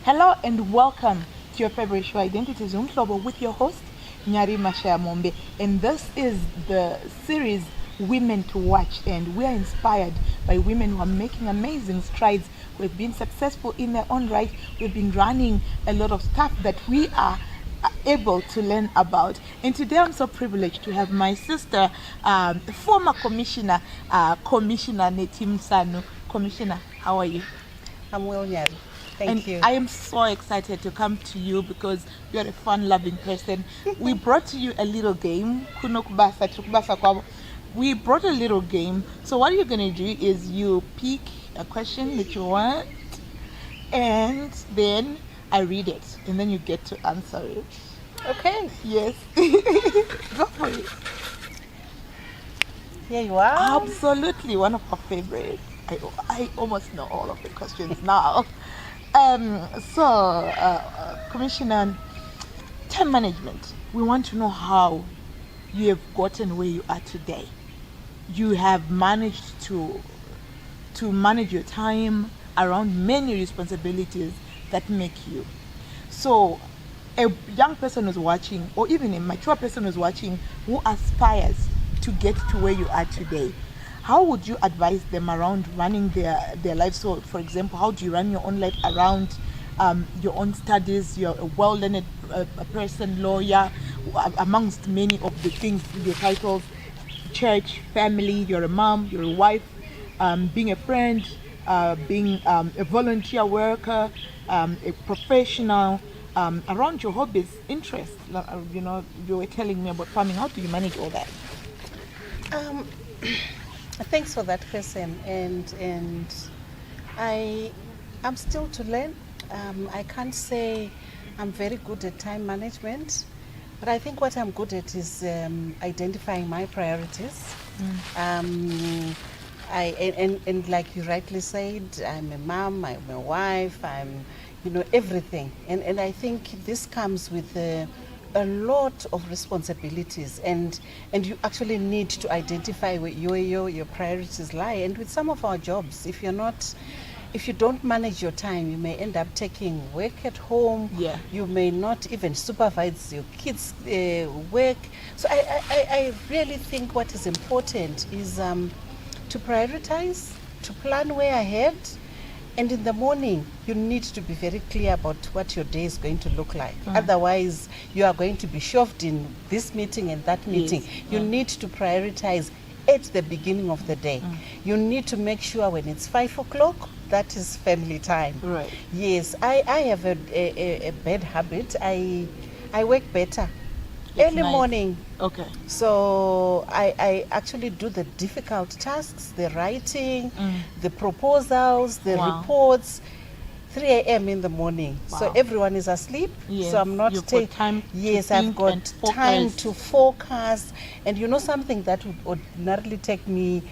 Hello and welcome to your favorite show, Identity Zoom Global, with your host, Nyari Mashayamombe. And this is the series Women to Watch. And we are inspired by women who are making amazing strides, who have been successful in their own right. We've been running a lot of stuff that we are able to learn about. And today I'm so privileged to have my sister, former Commissioner, Commissioner Netty Musanhu. Commissioner, how are you? I'm well, Nyari. Thank you. I am so excited to come to you because you're a fun-loving person. We brought to you a little game. We brought a little game. So what you're going to do is you pick a question that you want, and then I read it, and then you get to answer it. Okay. Yes. Go for it. Here you are. Absolutely, one of our favorites. I almost know all of the questions now. Commissioner, time management. We want to know how you have gotten where you are today. You have managed to manage your time around many responsibilities that make you. So, a young person who's watching, or even a mature person who's watching, who aspires to get to where you are today, how would you advise them around running their life? So, for example, how do you run your own life around your own studies? You're a well-learned person, lawyer, amongst many of the things, your titles, church, family, you're a mom, you're a wife, being a friend, being a volunteer worker, a professional, around your hobbies, interests. You were telling me about farming. How do you manage all that? Thanks for that question, and I'm still to learn. I can't say I'm very good at time management, but I think what I'm good at is identifying my priorities. And like you rightly said, I'm a mom, I'm a wife, I'm everything, and I think this comes with a lot of responsibilities, and you actually need to identify where your priorities lie. And with some of our jobs, if you don't manage your time, you may end up taking work at home. Yeah. You may not even supervise your kids' work. So I really think what is important is to prioritize, to plan way ahead. And in the morning, you need to be very clear about what your day is going to look like. Otherwise, you are going to be shoved in this meeting and that meeting. Yes. You need to prioritize at the beginning of the day. You need to make sure when it's 5 o'clock, that is family time. Right. Yes, I have a bad habit. I work better It's early nice. Morning. Okay. So I actually do the difficult tasks, the writing, the proposals, the Wow. reports, 3 a.m. in the morning. Wow. So everyone is asleep. Yes, So I'm not you've got time to Yes, think I've got and time focus. to focus. And something that would ordinarily take me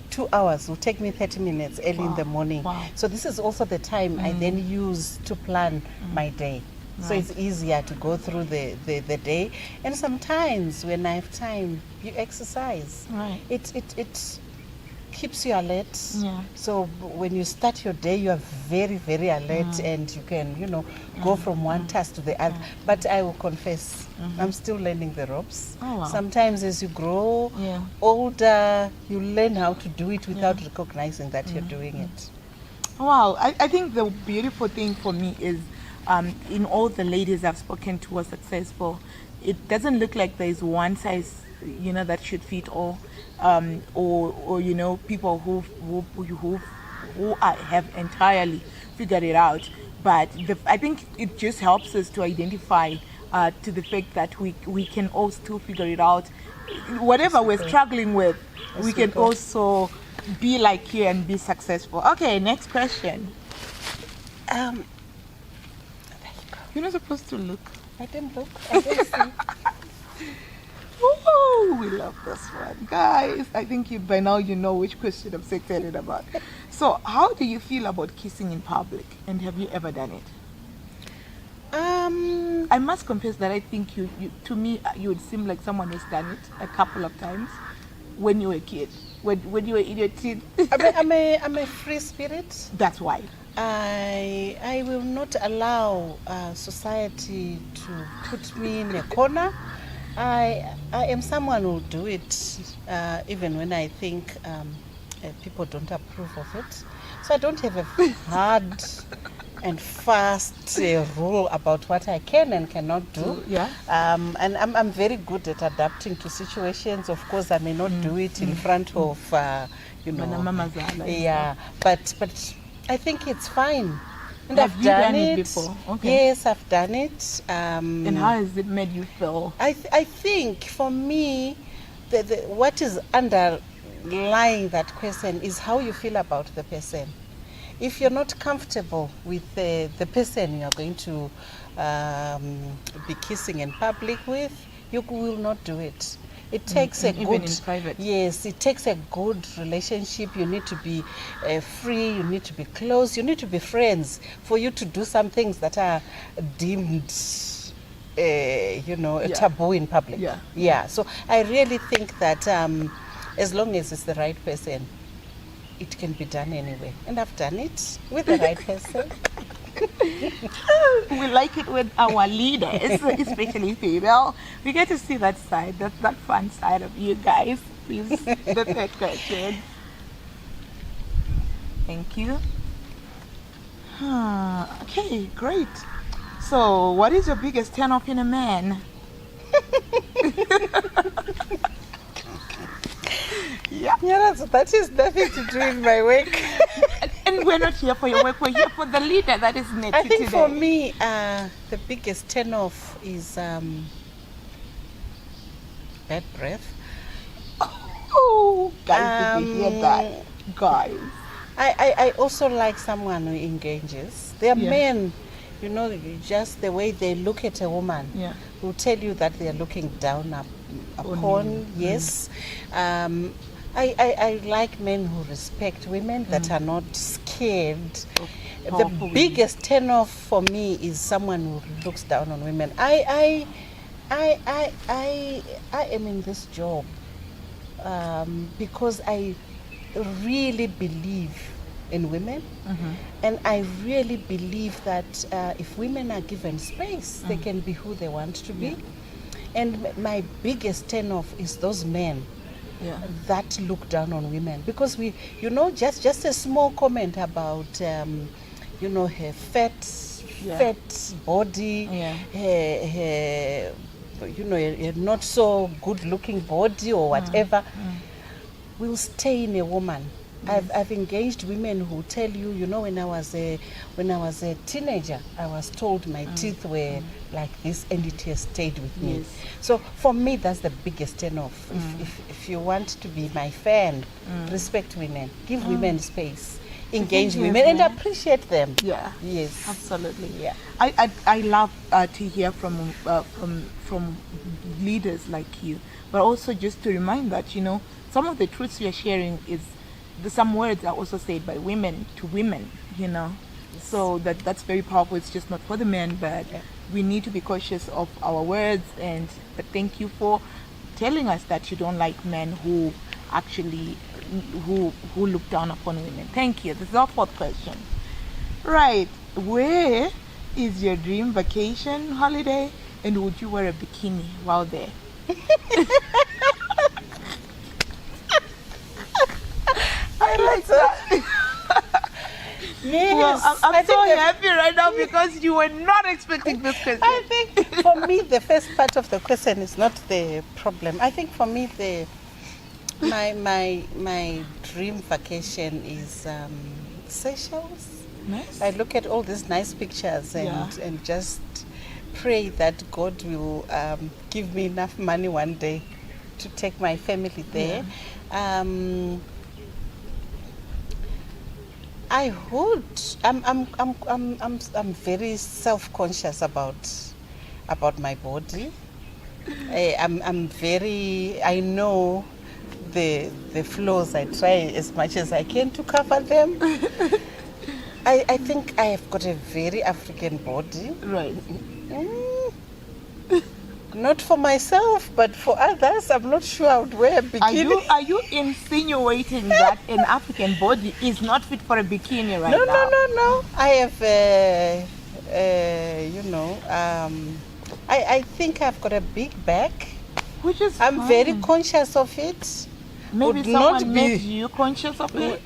2 hours will take me 30 minutes early in the morning. Wow. So this is also the time I then use to plan my day. So Right. it's easier to go through the day. And sometimes when I have time, you exercise. Right. It keeps you alert. Yeah. So when you start your day, you are very, very alert, and you can, go from one task to the other. But I will confess, I'm still learning the ropes. Oh, wow. Sometimes as you grow Yeah. older, you learn how to do it without recognizing that you're doing it. Wow, I think the beautiful thing for me is in all the ladies I've spoken to who are successful, it doesn't look like there's one size, that should fit all, or people who have entirely figured it out. But I think it just helps us to identify to the fact that we can all still figure it out. Whatever we're struggling with, we can also be like you and be successful. Okay, next question. You're not supposed to look. I didn't look. I didn't see. Ooh, we love this one. Guys, I think by now you know which question I'm so excited about. So, how do you feel about kissing in public? And have you ever done it? I must confess that I think you to me, you would seem like someone who's done it a couple of times. when you were a kid? When you were in your teens? I'm a free spirit. That's why. I will not allow society to put me in a corner. I am someone who will do it even when I think people don't approve of it. So I don't have a hard and fast rule about what I can and cannot do. Yeah. And I'm very good at adapting to situations. Of course, I may not do it in front of, yeah. But I think it's fine. And Have you done it before? Okay. Yes, I've done it. And how has it made you feel? I think for me, what is underlying that question is how you feel about the person. If you're not comfortable with the person you are going to be kissing in public with, you will not do it. It takes a good, even in private. Yes, it takes a good relationship. You need to be free. You need to be close. You need to be friends for you to do some things that are deemed, a taboo in public. Yeah. So I really think that as long as it's the right person, it can be done anyway. And I've done it with the right person. We like it with our leaders, especially female. We get to see that side, that fun side of you guys. Please, the third question. Thank you. Okay, great. So, what is your biggest turn off in a man? Yeah, that is nothing to do with my work. And we're not here for your work, we're here for the leader that is Netty I think today. for me, the biggest turn off is bad breath. Oh, guys, did you hear that? Guys. I also like someone who engages. There are men, just the way they look at a woman, will tell you that they are looking down upon. Yes. I like men who respect women, that are not scared. The biggest turn off for me is someone who looks down on women. I am in this job because I really believe in women, and I really believe that if women are given space, they can be who they want to be. And my biggest turn off is those men that look down on women, because we, just a small comment about her fat body, her a not so good looking body or whatever will stay in a woman. I've engaged women who tell you, when I was a teenager, I was told my teeth were like this, and it has stayed with me. Yes. So for me, that's the biggest turn off. If you want to be my fan, respect women, give women space, engage women, and appreciate them. Yeah. Yes. Absolutely. Yeah. I love to hear from leaders like you, but also just to remind that some of the truths we are sharing is. Some words are also said by women to women, Yes. So that's very powerful. It's just not for the men, but we need to be cautious of our words. But thank you for telling us that you don't like men who actually who look down upon women. Thank you. This is our fourth question. Right. Where is your dream vacation holiday, and would you wear a bikini while there? I like that. Yes. Well, I'm so happy right now because you were not expecting this question. I think for me, the first part of the question is not the problem. I think for me, my dream vacation is Seychelles. Nice. I look at all these nice pictures and just pray that God will give me enough money one day to take my family there. Yeah. I'm very self-conscious about my body. I know the flaws. I try as much as I can to cover them. I think I have got a very African body. Right. Not for myself, but for others. I'm not sure I would wear a bikini. Are you insinuating that an African body is not fit for a bikini right No, now? no. I have, I think I've got a big back. Which is I'm fine. very conscious of it. Maybe Would someone not made be- you conscious of it.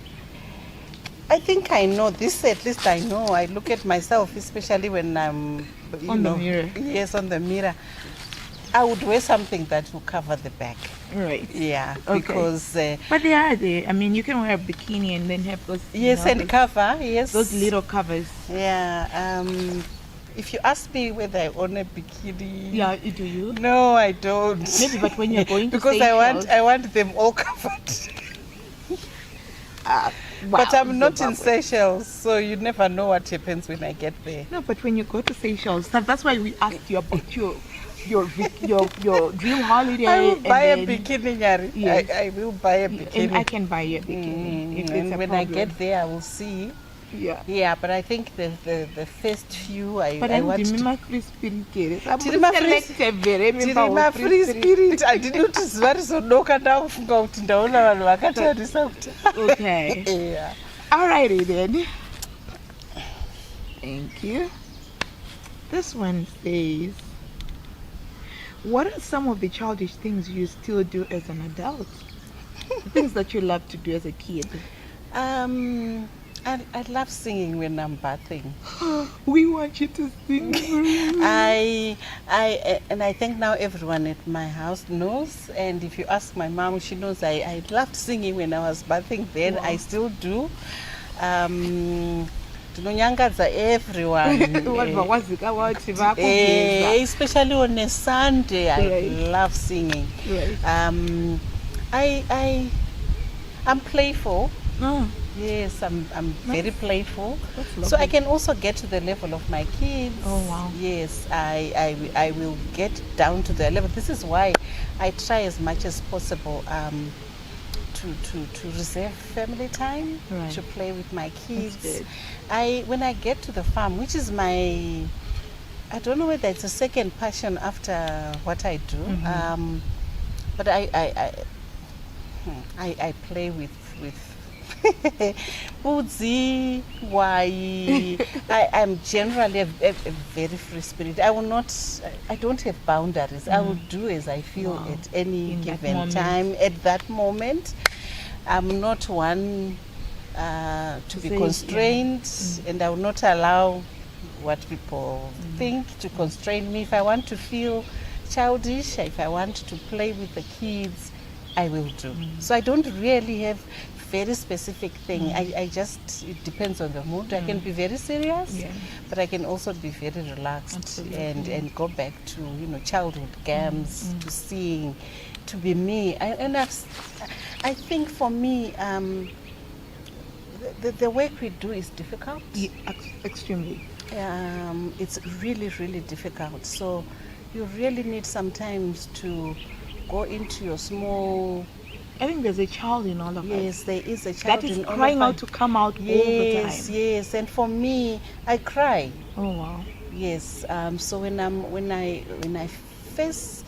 I think I know this. At least I know. I look at myself, especially when I'm On the mirror. Yes, on the mirror. I would wear something that will cover the back. Right. Yeah, Okay. because But they are there. I mean, you can wear a bikini and then have those. yes, and cover. Yes, those little covers. Yeah. If you ask me whether I own a bikini, Yeah, do you? no, I don't. Maybe, but when you're going to because Seychelles- I want them all covered. Wow, But I'm not in Zimbabwe. Seychelles, so you never know what happens when I get there. No, but when you go to Seychelles, that's why we asked you about your dream holiday. I will and buy a then- bikini, Nyari. Yes. I will buy a bikini. And I can buy you a bikini. If it's And a when I problem. get there, I will see. Yeah. Yeah, but I think the first few I But want to. my free spirit here. Tiri ma free spirit handidi kuti zuva rizodoka ndakufunga kuti ndaona vanhu vakatarisa kuti Okay. yeah. Alrighty then. Thank you. This one says, what are some of the childish things you still do as an adult? Things that you love to do as a kid. I love singing when I'm bathing. We want you to sing. I think now everyone at my house knows, and if you ask my mom, she knows I loved singing when I was bathing then. Wow. I still do. Ndinonyangadza everyone. Especially on a Sunday, I Right. love singing. Right. I'm playful. Oh, Yes, I'm very playful. that's So I lovely. can also get to the level of my kids. Oh, wow. Yes, I will get down to their level. This is why I try as much as possible to reserve family time, Right. to play with my kids. good. When I get to the farm, which is my, I don't know whether it's a second passion after what I do, but I play with Budzi, why I'm generally a very free spirit. I don't have boundaries. I will do as I feel Wow. at any In that given moment. time. At that moment, I'm not one to be say, constrained, and I will not allow what people think to constrain me. If I want to feel childish, if I want to play with the kids, I will do. So I don't really have very specific thing. I just, it depends on the mood. I can be very serious, Yeah. but I can also be very relaxed Absolutely. and go back to childhood games, to sing, to be me. I think for me, the work we do is difficult. Yeah, extremely. It's really, really difficult. So you really need sometimes to go into your small. I think there's a child in all of us Yes, there is a child that is in all crying of out us. to come out all the Yes, time. yes. And for me, I cry. Oh wow. Yes. So when I face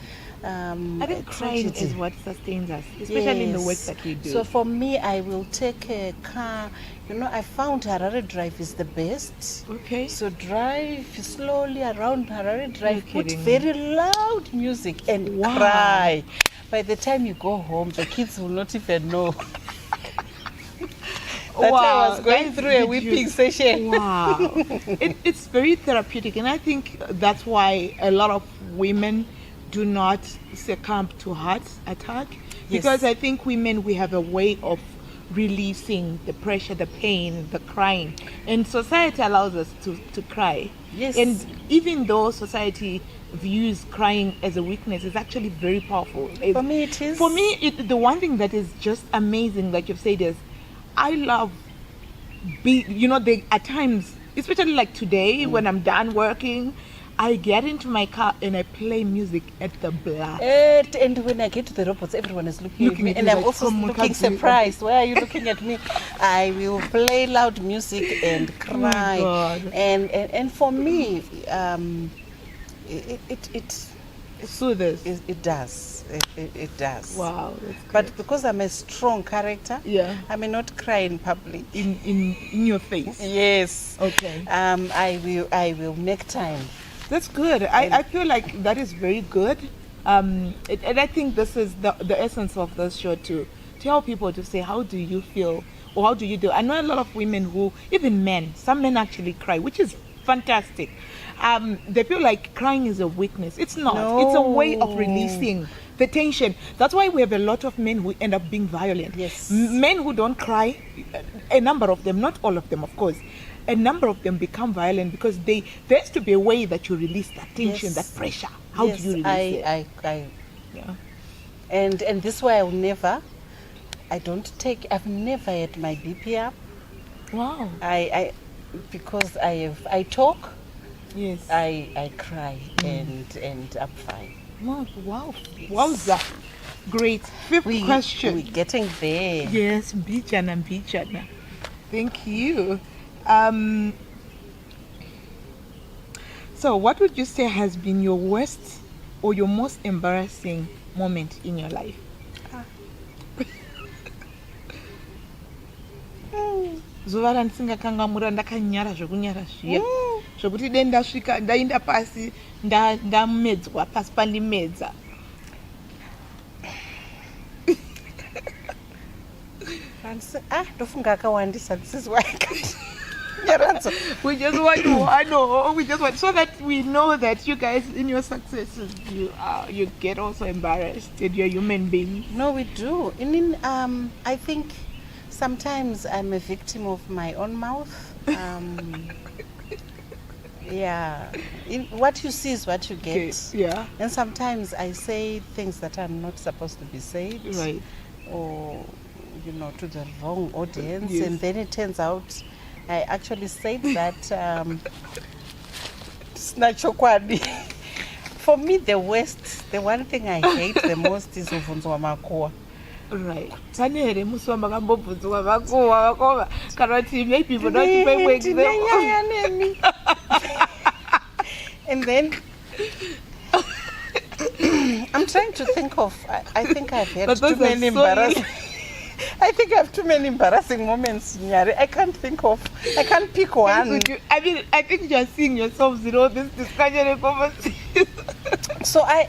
I think crying tragedy, is what sustains us, especially in the work yes. that we do. So for me, I will take a car. I found Harare Drive is the best. Okay. So drive slowly around Harare Drive, You're put kidding. very loud music and Wow. cry. By the time you go home, the kids will not even know that I was going through a weeping session. Wow. It's very therapeutic, and I think that's why a lot of women do not succumb to heart attack, Yes. because I think women, we have a way of releasing the pressure, the pain, the crying, and society allows us to cry. Yes. And even though society views crying as a weakness, it's actually very powerful. For me, it is. For me, the one thing that is just amazing, like you've said, is I love at times, especially like today, when I'm done working, I get into my car and I play music at the blast. And when I get to the robots, everyone is looking at me, at and you I'm like, also "Come on, looking can't you-" surprised. Why are you looking at me? I will play loud music and cry. God. And for me, soothes. It does. It does. Wow, that's But great. because I'm a strong character, Yeah. I may not cry in public. In your face. Yes. Okay. I will make time. That's good. I feel like that is very good. And I think this is the essence of this show to tell people to say, how do you feel or how do you do? I know a lot of women who, even men, some men actually cry, which is fantastic. They feel like crying is a weakness. It's not. No. It's a way of releasing the tension. That's why we have a lot of men who end up being violent. Yes. Men who don't cry, a number of them, not all of them, of course, a number of them become violent because there has to be a way that you release that tension, Yes. that pressure. How Yes, do you release it? Yeah. And this way I've never had my BP up. Wow. I because I talk, Yes. I cry and I'm fine. Wow. Wowza. Great. Fifth question. We're getting there. Yes, Mbichana. Thank you. So what would you say has been your worst or your most embarrassing moment in your life? Zuva randisingakanga ndakanyara zvokunyara zviya zvokuti dai ndasvika ndainda pasi ndamedzwa pasi pandimedza. Ndofunga akawandisa. This is why I can't. We just want so that we know that you guys in your successes you get also embarrassed and you're a human being. No, we do. I think sometimes I'm a victim of my own mouth. Yeah. What you see is what you get. Okay. Yeah. And sometimes I say things that are not supposed to be said. Right. Or, to the wrong audience. Yes. And then it turns out I actually said that for me the one thing I hate the most is uvunzwa makuwa. Right. Pane here musi wambakambobvunzwa makuhwa vakova kana kuti maybe but not to pay. And then I'm trying to think of I think I've had too many embarrassing I think I have too many embarrassing moments, Nyari. I can't pick one. I mean, I think you're seeing yourselves in all this discussion and conversation. So I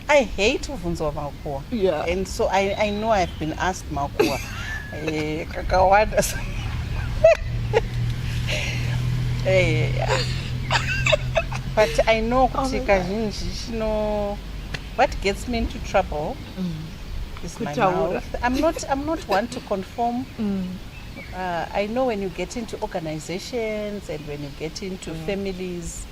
hate uvunzwa makuwa. Yeah. And so I know I've been asked makuwa. Kakawada. But I know what gets me into trouble. Is my mouth. I'm not one to conform. I know when you get into organizations and when you get into families,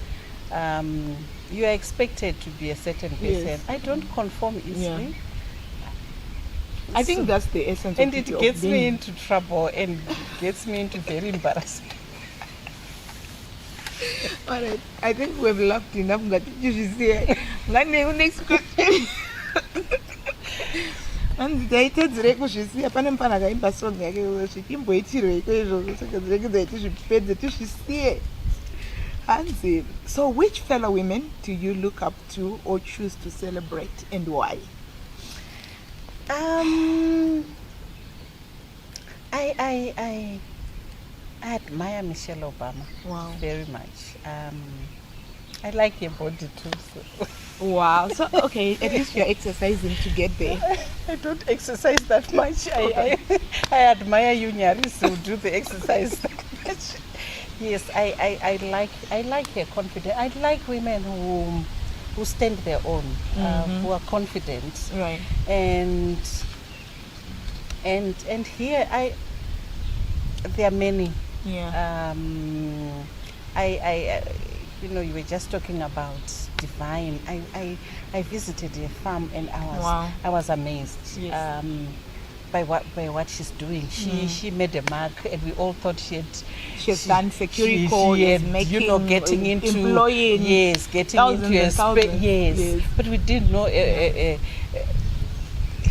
you are expected to be a certain person. Yes. I don't conform easily. Yeah. I think that's the essence and of it gets me into trouble and gets me into very embarrassing. All right. I think we've laughed enough. Next question. Handitaitedzere kuzvisiya pane mupana akaimba song yake zvichimboitirwe izvozvo saka dzirekedza tizvipedze tizvisiye. Hanzi, so which fellow women do you look up to or choose to celebrate and why? I admire Michelle Obama. Wow. Very much. I like her body too. So. Wow. So okay, at least you're exercising to get there. I don't exercise that much. I admire you, Nyari, who do the exercise that much. Yes, I like her confidence. I like women who stand their own, who are confident. Right. And here there are many. Yeah. You were just talking about Divine. I visited a farm and I was amazed. Yes. By what she's doing. She made a mark and we all thought she has done security codes, making, getting into employing, getting into a space. Yes. But we didn't know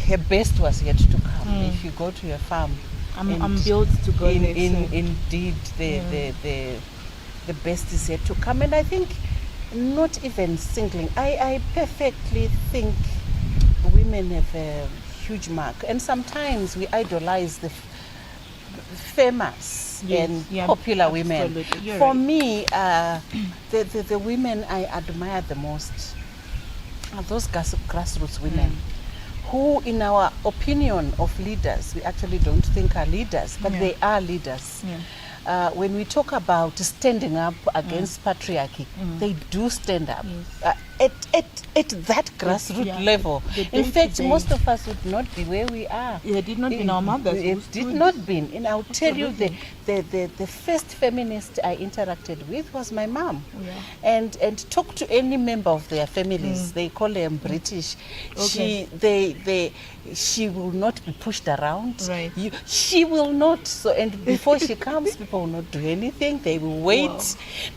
her best was yet to come. If you go to a farm, I'm built to go indeed the best is yet to come. And I think not even singling. I perfectly think women have a huge mark, and sometimes we idolize the famous Yes, and yeah, popular women. absolutely. You're For right. me, the women I admire the most are those grassroots women who, in our opinion of leaders, we actually don't think are leaders, but Yeah. they are leaders. Yeah. When we talk about standing up against patriarchy, they do stand up. Yes. At that grassroots yeah, level. the In fact, day-to-day. most of us would not be where we are. It did not be our mothers who It did stood. not be. And I'll tell you, Absolutely. the first feminist I interacted with was my mom. Yeah. And talk to any member of their families. They call them British. Okay. She will not be pushed around. Right. She will not. So, and before she comes, people will not do anything. They will wait. Wow.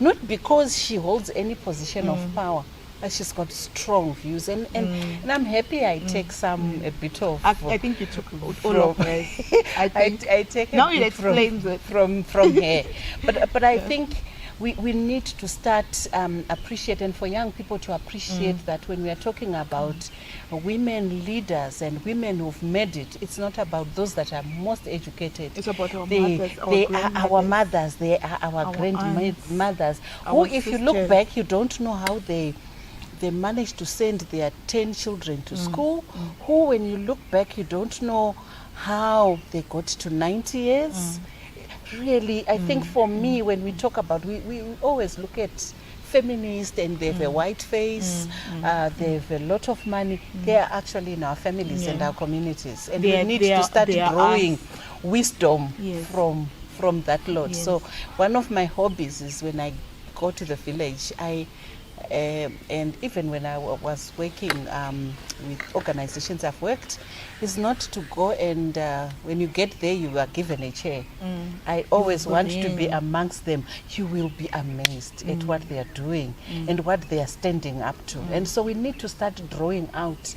Not because she holds any position of power, but she's got strong views. And I'm happy I take a bit of. I think you took all of us. I think I take now a it bit explains it. from her. But I think we need to start appreciate, and for young people to appreciate that when we are talking about women leaders and women who've made it, it's not about those that are most educated. It's about our they mothers, our they are our grandmothers, mothers, they are our our grandmothers, our who, if you look sisters. back, you don't know how they managed to send their 10 children to school, who, when you look back, you don't know how they got to 90 years. Really, I think for me, when we talk about, we always look at feminists and they have a white face, they have a lot of money. They are actually in our families and our communities. And we need to start drawing wisdom Yes. from that lot. Yes. So one of my hobbies is when I go to the village, and even when I was working with organizations I've worked, is not to go and when you get there you are given a chair. I always want to be amongst them. You will be amazed at what they are doing and what they are standing up to. And so we need to start drawing out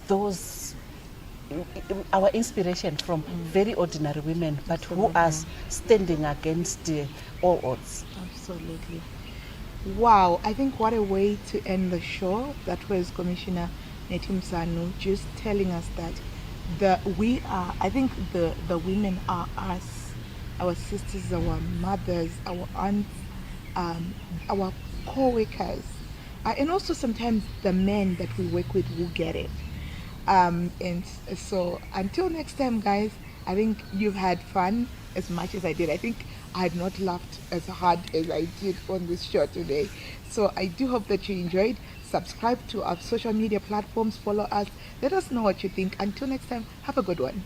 those our inspiration from very ordinary women, but who are standing against all odds. Absolutely. Wow, I think what a way to end the show. That was Commissioner Netty Musanhu just telling us that I think the women are us, our sisters, our mothers, our aunts, our co-workers, and also sometimes the men that we work with will get it. And so until next time, guys, I think you've had fun as much as I did. I think I had not laughed as hard as I did on this show today. So I do hope that you enjoyed. Subscribe to our social media platforms, follow us, let us know what you think. Until next time, have a good one.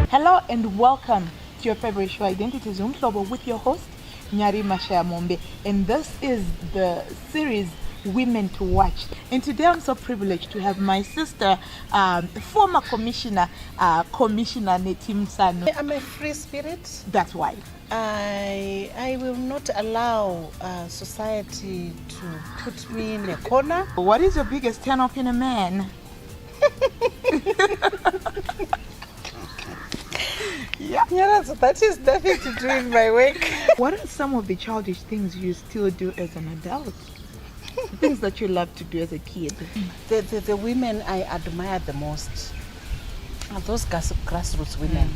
Hello and welcome to your favorite show, Identities Umhlobo, with your host, Nyari Mashayamombe. And this is the series Women to Watch. And today I'm so privileged to have my sister, former Commissioner Netty Musanhu. I'm a free spirit. That's why. I will not allow society to put me in a corner. What is your biggest turn off in a man? Yeah, that is nothing to do with my work. What are some of the childish things you still do as an adult? Things that you love to do as a kid? The women I admire the most are those grassroots women.